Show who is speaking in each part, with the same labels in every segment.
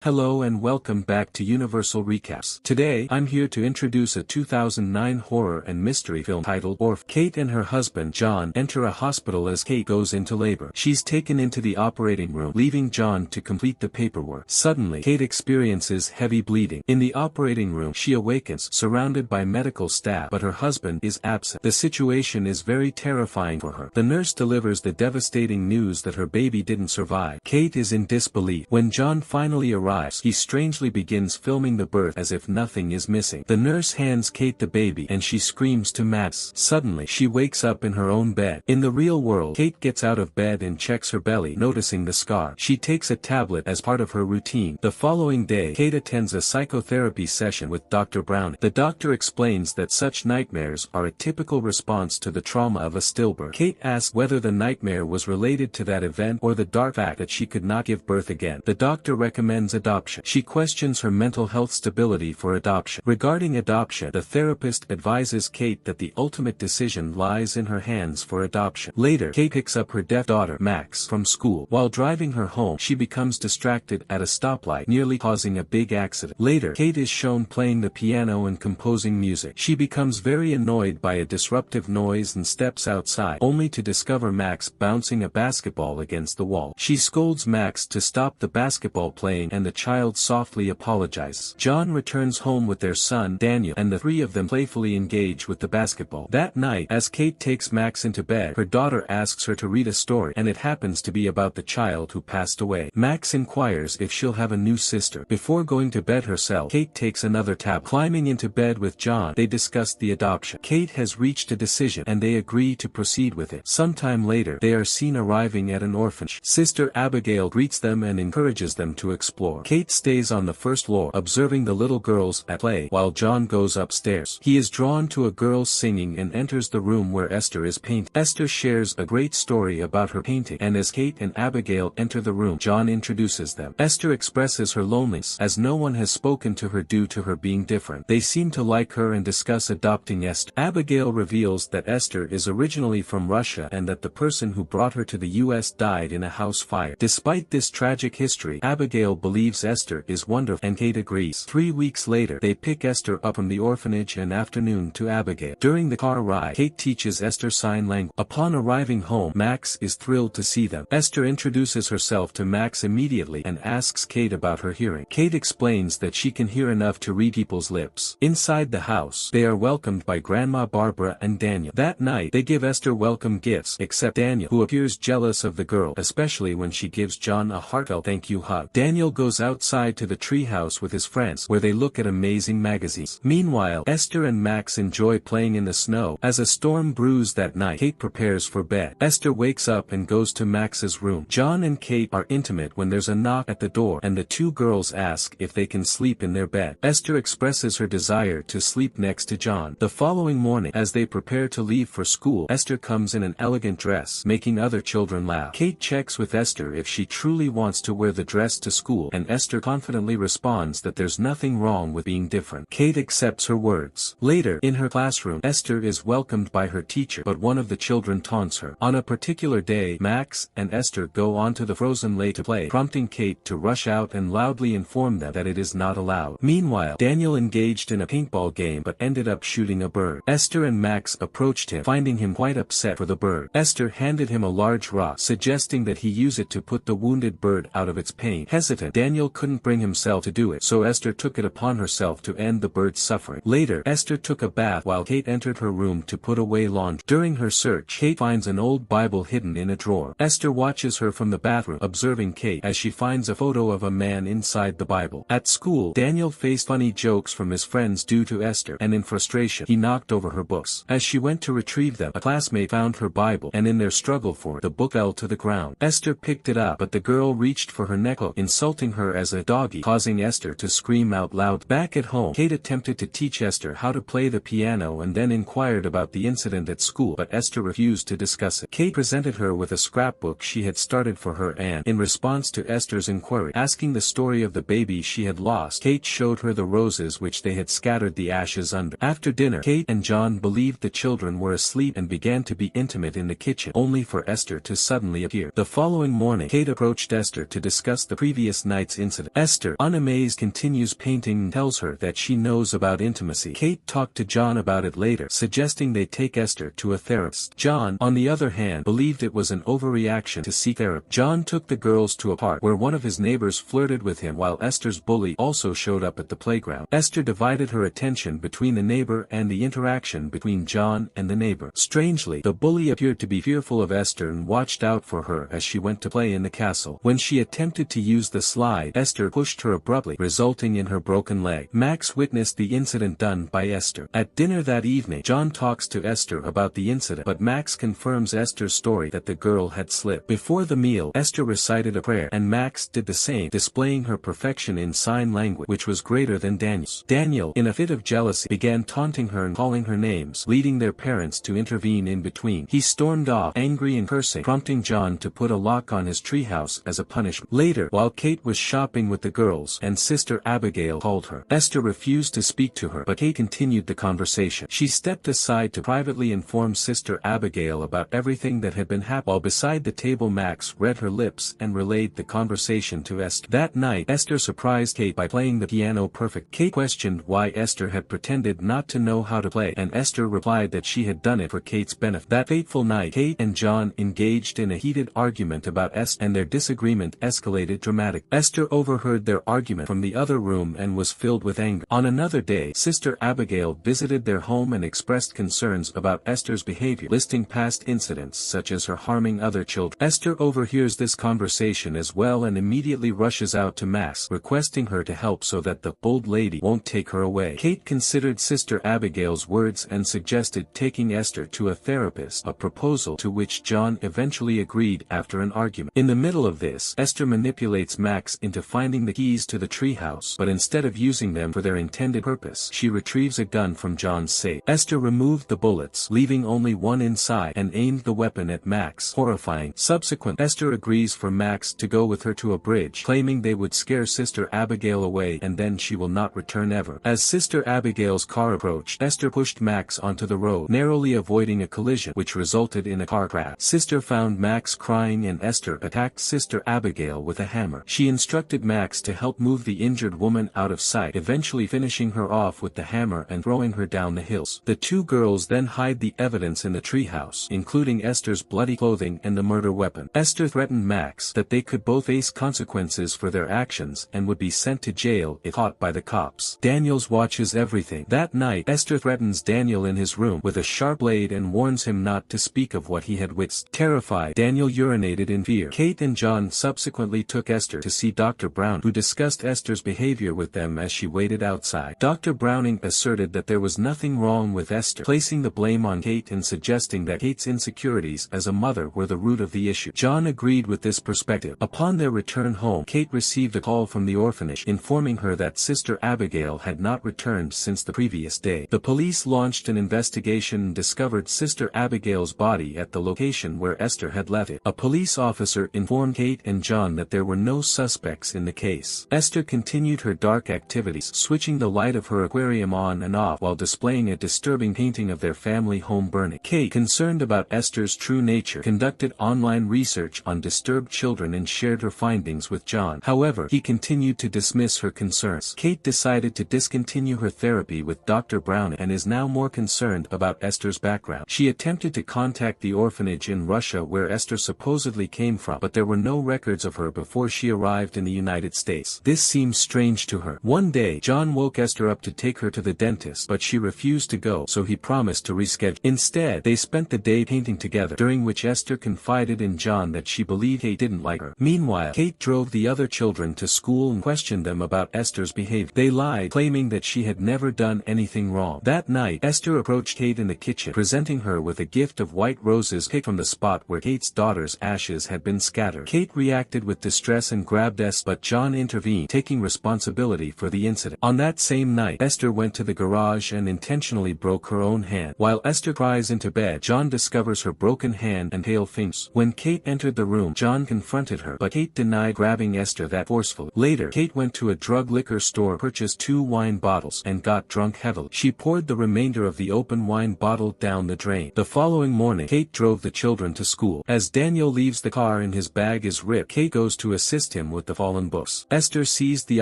Speaker 1: Hello and welcome back to Universal Recaps. Today I'm here to introduce a 2009 horror and mystery film titled Orphan. Kate and her husband John enter a hospital as Kate goes into labor. She's taken into the operating room, leaving John to complete the paperwork. Suddenly, Kate experiences heavy bleeding. In the operating room, she awakens, surrounded by medical staff, but her husband is absent. The situation is very terrifying for her. The nurse delivers the devastating news that her baby didn't survive. Kate is in disbelief. When John finally arrives, he strangely begins filming the birth as if nothing is missing. The nurse hands Kate the baby and she screams to Max. Suddenly, she wakes up in her own bed. In the real world, Kate gets out of bed and checks her belly, noticing the scar. She takes a tablet as part of her routine. The following day, Kate attends a psychotherapy session with Dr. Browning. The doctor explains that such nightmares are a typical response to the trauma of a stillbirth. Kate asks whether the nightmare was related to that event or the dark fact that she could not give birth again. The doctor recommends adoption. She questions her mental health stability for adoption. Regarding adoption, the therapist advises Kate that the ultimate decision lies in her hands for adoption. Later, Kate picks up her deaf daughter, Max, from school. While driving her home, she becomes distracted at a stoplight, nearly causing a big accident. Later, Kate is shown playing the piano and composing music. She becomes very annoyed by a disruptive noise and steps outside, only to discover Max bouncing a basketball against the wall. She scolds Max to stop the basketball playing and the child softly apologizes. John returns home with their son, Daniel, and the three of them playfully engage with the basketball. That night, as Kate takes Max into bed, her daughter asks her to read a story, and it happens to be about the child who passed away. Max inquires if she'll have a new sister. Before going to bed herself, Kate takes another tab. Climbing into bed with John, they discuss the adoption. Kate has reached a decision, and they agree to proceed with it. Sometime later, they are seen arriving at an orphanage. Sister Abigail greets them and encourages them to explore. Kate stays on the first floor, observing the little girls at play, while John goes upstairs. He is drawn to a girl singing and enters the room where Esther is painting. Esther shares a great story about her painting, and as Kate and Abigail enter the room, John introduces them. Esther expresses her loneliness, as no one has spoken to her due to her being different. They seem to like her and discuss adopting Esther. Abigail reveals that Esther is originally from Russia and that the person who brought her to the US died in a house fire. Despite this tragic history, Abigail believes Esther is wonderful, and Kate agrees. 3 weeks later, they pick Esther up from the orphanage and afternoon to Abigail. During the car ride, Kate teaches Esther sign language. Upon arriving home, Max is thrilled to see them. Esther introduces herself to Max immediately and asks Kate about her hearing. Kate explains that she can hear enough to read people's lips. Inside the house, they are welcomed by Grandma Barbara and Daniel. That night, they give Esther welcome gifts, except Daniel, who appears jealous of the girl, especially when she gives John a heartfelt thank you hug. Daniel goes outside to the treehouse with his friends, where they look at amazing magazines. Meanwhile, Esther and Max enjoy playing in the snow. As a storm brews that night, Kate prepares for bed. Esther wakes up and goes to Max's room. John and Kate are intimate when there's a knock at the door, and the two girls ask if they can sleep in their bed. Esther expresses her desire to sleep next to John. The following morning, as they prepare to leave for school, Esther comes in an elegant dress, making other children laugh. Kate checks with Esther if she truly wants to wear the dress to school, and Esther confidently responds that there's nothing wrong with being different. Kate accepts her words. Later, in her classroom, Esther is welcomed by her teacher, but one of the children taunts her. On a particular day, Max and Esther go onto the frozen lake to play, prompting Kate to rush out and loudly inform them that it is not allowed. Meanwhile, Daniel engaged in a paintball game but ended up shooting a bird. Esther and Max approached him, finding him quite upset for the bird. Esther handed him a large rock, suggesting that he use it to put the wounded bird out of its pain. Hesitant, Daniel couldn't bring himself to do it, so Esther took it upon herself to end the bird's suffering. Later, Esther took a bath while Kate entered her room to put away laundry. During her search, Kate finds an old Bible hidden in a drawer. Esther watches her from the bathroom, observing Kate as she finds a photo of a man inside the Bible. At school, Daniel faced funny jokes from his friends due to Esther, and in frustration, he knocked over her books. As she went to retrieve them, a classmate found her Bible, and in their struggle for it, the book fell to the ground. Esther picked it up, but the girl reached for her neckcloth, insulting her as a doggy, causing Esther to scream out loud. Back at home, Kate attempted to teach Esther how to play the piano and then inquired about the incident at school, but Esther refused to discuss it. Kate presented her with a scrapbook she had started for her, and, in response to Esther's inquiry, asking the story of the baby she had lost, Kate showed her the roses which they had scattered the ashes under. After dinner, Kate and John believed the children were asleep and began to be intimate in the kitchen, only for Esther to suddenly appear. The following morning, Kate approached Esther to discuss the previous night's Kate's incident. Esther, unamazed, continues painting and tells her that she knows about intimacy. Kate talked to John about it later, suggesting they take Esther to a therapist. John, on the other hand, believed it was an overreaction to seek therapy. John took the girls to a park where one of his neighbors flirted with him while Esther's bully also showed up at the playground. Esther divided her attention between the neighbor and the interaction between John and the neighbor. Strangely, the bully appeared to be fearful of Esther and watched out for her as she went to play in the castle. When she attempted to use the slide, Esther pushed her abruptly, resulting in her broken leg. Max witnessed the incident done by Esther. At dinner that evening, John talks to Esther about the incident, but Max confirms Esther's story that the girl had slipped. Before the meal, Esther recited a prayer, and Max did the same, displaying her perfection in sign language, which was greater than Daniel's. Daniel, in a fit of jealousy, began taunting her and calling her names, leading their parents to intervene in between. He stormed off, angry and cursing, prompting John to put a lock on his treehouse as a punishment. Later, while Kate was shopping with the girls and Sister Abigail called her, Esther refused to speak to her, but Kate continued the conversation. She stepped aside to privately inform Sister Abigail about everything that had been happening, while beside the table Max read her lips and relayed the conversation to Esther. That night, Esther surprised Kate by playing the piano perfect. Kate questioned why Esther had pretended not to know how to play, and Esther replied that she had done it for Kate's benefit. That fateful night, Kate and John engaged in a heated argument about Esther, and their disagreement escalated dramatically. Esther overheard their argument from the other room and was filled with anger. On another day, Sister Abigail visited their home and expressed concerns about Esther's behavior, listing past incidents such as her harming other children. Esther overhears this conversation as well and immediately rushes out to Max, requesting her to help so that the old lady won't take her away. Kate considered Sister Abigail's words and suggested taking Esther to a therapist, a proposal to which John eventually agreed after an argument. In the middle of this, Esther manipulates Max into finding the keys to the treehouse, but instead of using them for their intended purpose, she retrieves a gun from John's safe. Esther removed the bullets, leaving only one inside, and aimed the weapon at Max. Horrifying. Subsequent, Esther agrees for Max to go with her to a bridge, claiming they would scare Sister Abigail away and then she will not return ever. As Sister Abigail's car approached, Esther pushed Max onto the road, narrowly avoiding a collision which resulted in a car crash. Sister found Max crying and Esther attacked Sister Abigail with a hammer. She instructed Max to help move the injured woman out of sight, eventually finishing her off with the hammer and throwing her down the hills. The two girls then hide the evidence in the treehouse, including Esther's bloody clothing and the murder weapon. Esther threatened Max that they could both face consequences for their actions and would be sent to jail if caught by the cops. Daniels watches everything. That night, Esther threatens Daniel in his room with a sharp blade and warns him not to speak of what he had witnessed. Terrified, Daniel urinated in fear. Kate and John subsequently took Esther to see Dr. Brown, who discussed Esther's behavior with them as she waited outside. Dr. Browning asserted that there was nothing wrong with Esther, placing the blame on Kate and suggesting that Kate's insecurities as a mother were the root of the issue. John agreed with this perspective. Upon their return home, Kate received a call from the orphanage informing her that Sister Abigail had not returned since the previous day. The police launched an investigation and discovered Sister Abigail's body at the location where Esther had left it. A police officer informed Kate and John that there were no suspects in the case. Esther continued her dark activities, switching the light of her aquarium on and off while displaying a disturbing painting of their family home burning. Kate, concerned about Esther's true nature, conducted online research on disturbed children and shared her findings with John. However, he continued to dismiss her concerns. Kate decided to discontinue her therapy with Dr. Brown and is now more concerned about Esther's background. She attempted to contact the orphanage in Russia where Esther supposedly came from, but there were no records of her before she arrived in the United States. This seemed strange to her. One day, John woke Esther up to take her to the dentist, but she refused to go, so he promised to reschedule. Instead, they spent the day painting together, during which Esther confided in John that she believed Kate didn't like her. Meanwhile, Kate drove the other children to school and questioned them about Esther's behavior. They lied, claiming that she had never done anything wrong. That night, Esther approached Kate in the kitchen, presenting her with a gift of white roses picked from the spot where Kate's daughter's ashes had been scattered. Kate reacted with distress and grabbed Esther, but John intervened, taking responsibility for the incident. On that same night, Esther went to the garage and intentionally broke her own hand. While Esther cries into bed, John discovers her broken hand and pale fingers. When Kate entered the room, John confronted her, but Kate denied grabbing Esther that forcefully. Later, Kate went to a drug liquor store, purchased 2 wine bottles, and got drunk heavily. She poured the remainder of the open wine bottle down the drain. The following morning, Kate drove the children to school. As Daniel leaves, the car in his bag is ripped. Kate goes to assist him with the the fallen books. Esther seized the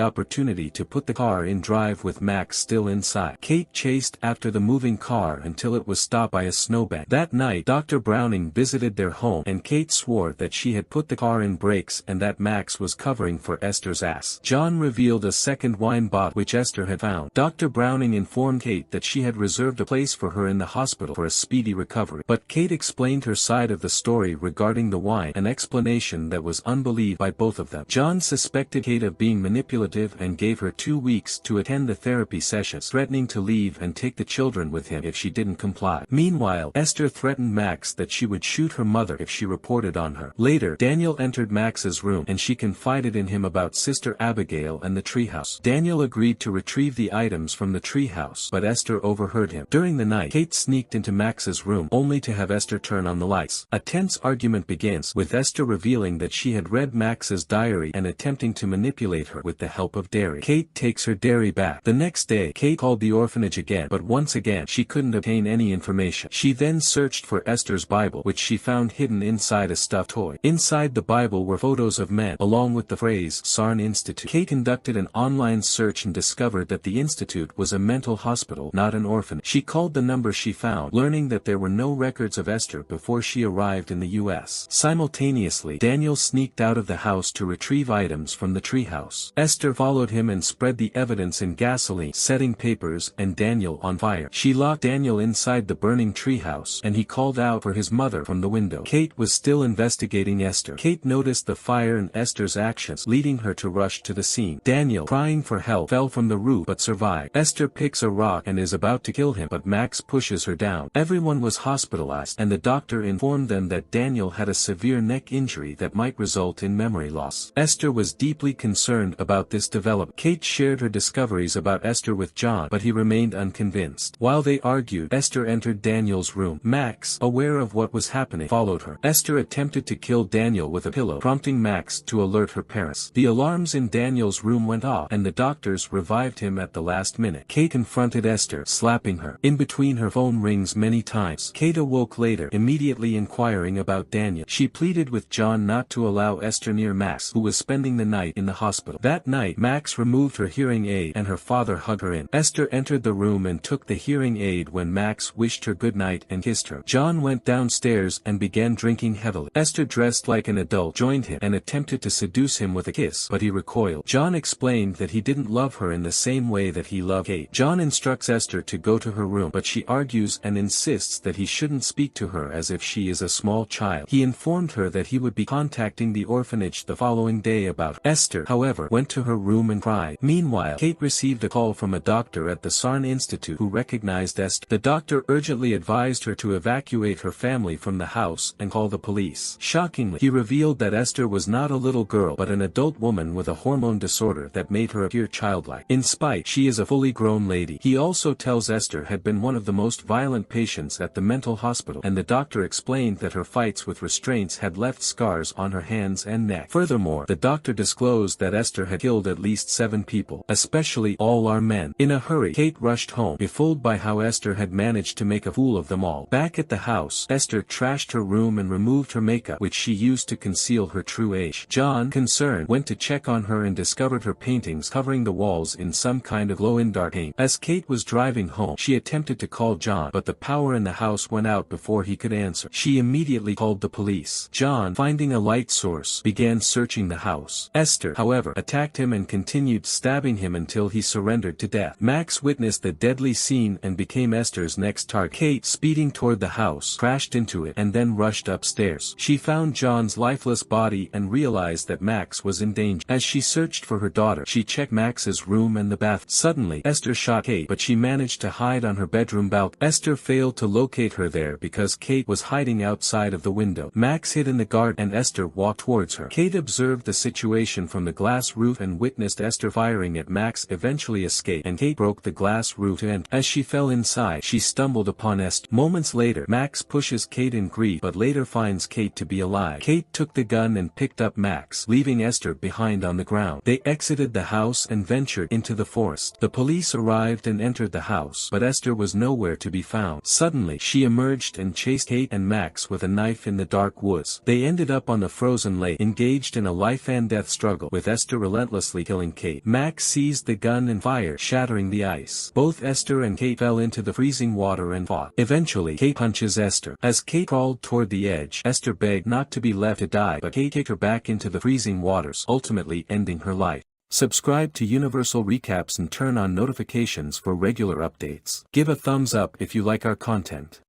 Speaker 1: opportunity to put the car in drive with Max still inside. Kate chased after the moving car until it was stopped by a snowbank. That night Dr. Browning visited their home and Kate swore that she had put the car in brakes and that Max was covering for Esther's ass. John revealed a second wine bottle which Esther had found. Dr. Browning informed Kate that she had reserved a place for her in the hospital for a speedy recovery. But Kate explained her side of the story regarding the wine, an explanation that was unbelieved by both of them. John suspected Kate of being manipulative and gave her 2 weeks to attend the therapy sessions, threatening to leave and take the children with him if she didn't comply. Meanwhile, Esther threatened Max that she would shoot her mother if she reported on her. Later, Daniel entered Max's room and she confided in him about Sister Abigail and the treehouse. Daniel agreed to retrieve the items from the treehouse, but Esther overheard him. During the night, Kate sneaked into Max's room only to have Esther turn on the lights. A tense argument begins, with Esther revealing that she had read Max's diary and attempting to manipulate her with the help of dairy. Kate takes her dairy back. The next day, Kate called the orphanage again, but once again she couldn't obtain any information. She then searched for Esther's Bible, which she found hidden inside a stuffed toy. Inside the Bible were photos of men, along with the phrase Sarn Institute. Kate conducted an online search and discovered that the institute was a mental hospital, not an orphanage. She called the number she found, learning that there were no records of Esther before she arrived in the U.S. Simultaneously, Daniel sneaked out of the house to retrieve items from the treehouse. Esther followed him and spread the evidence in gasoline, setting papers and Daniel on fire. She locked Daniel inside the burning treehouse and he called out for his mother from the window. Kate was still investigating Esther. Kate noticed the fire and Esther's actions, leading her to rush to the scene. Daniel, crying for help, fell from the roof but survived. Esther picks a rock and is about to kill him, but Max pushes her down. Everyone was hospitalized and the doctor informed them that Daniel had a severe neck injury that might result in memory loss. Esther was deeply concerned about this development. Kate shared her discoveries about Esther with John, but he remained unconvinced. While they argued, Esther entered Daniel's room. Max, aware of what was happening, followed her. Esther attempted to kill Daniel with a pillow, prompting Max to alert her parents. The alarms in Daniel's room went off and the doctors revived him at the last minute. Kate confronted Esther, slapping her. In between, her phone rings many times. Kate awoke later, immediately inquiring about Daniel. She pleaded with John not to allow Esther near Max, who was spending the night in the hospital. That night, Max removed her hearing aid and her father hugged her in. Esther entered the room and took the hearing aid when Max wished her good night and kissed her. John went downstairs and began drinking heavily. Esther, dressed like an adult, joined him and attempted to seduce him with a kiss, but he recoiled. John explained that he didn't love her in the same way that he loved Kate. John instructs Esther to go to her room, but she argues and insists that he shouldn't speak to her as if she is a small child. He informed her that he would be contacting the orphanage the following day about her. Esther, however, went to her room and cried. Meanwhile, Kate received a call from a doctor at the Sarn Institute who recognized Esther. The doctor urgently advised her to evacuate her family from the house and call the police. Shockingly, he revealed that Esther was not a little girl but an adult woman with a hormone disorder that made her appear childlike. In spite, she is a fully grown lady. He also tells Esther had been one of the most violent patients at the mental hospital, and the doctor explained that her fights with restraints had left scars on her hands and neck. Furthermore, the doctor disclosed that Esther had killed at least 7 people, especially all our men. In a hurry, Kate rushed home, befuddled by how Esther had managed to make a fool of them all. Back at the house, Esther trashed her room and removed her makeup, which she used to conceal her true age. John, concerned, went to check on her and discovered her paintings covering the walls in some kind of glow-in-the-dark paint. As Kate was driving home, she attempted to call John, but the power in the house went out before he could answer. She immediately called the police. John, finding a light source, began searching the house. Esther, however, attacked him and continued stabbing him until he surrendered to death. Max witnessed the deadly scene and became Esther's next target. Kate, speeding toward the house, crashed into it and then rushed upstairs. She found John's lifeless body and realized that Max was in danger. As she searched for her daughter, she checked Max's room and the bath. Suddenly, Esther shot Kate, but she managed to hide on her bedroom balcony. Esther failed to locate her there because Kate was hiding outside of the window. Max hid in the garden and Esther walked towards her. Kate observed the situation from the glass roof and witnessed Esther firing at Max eventually escape, and Kate broke the glass roof to enter. As she fell inside, she stumbled upon Esther. Moments later, Max pushes Kate in grief but later finds Kate to be alive. Kate took the gun and picked up Max, leaving Esther behind on the ground. They exited the house and ventured into the forest. The police arrived and entered the house, but Esther was nowhere to be found. Suddenly, she emerged and chased Kate and Max with a knife in the dark woods. They ended up on the frozen lake, engaged in a life and life-and-death struggle with Esther relentlessly killing Kate. Max seized the gun and fired, shattering the ice. Both Esther and Kate fell into the freezing water and fought. Eventually, Kate punches Esther. As Kate crawled toward the edge, Esther begged not to be left to die, but Kate kicked her back into the freezing waters, ultimately ending her life. Subscribe to Universal Recaps and turn on notifications for regular updates. Give a thumbs up if you like our content.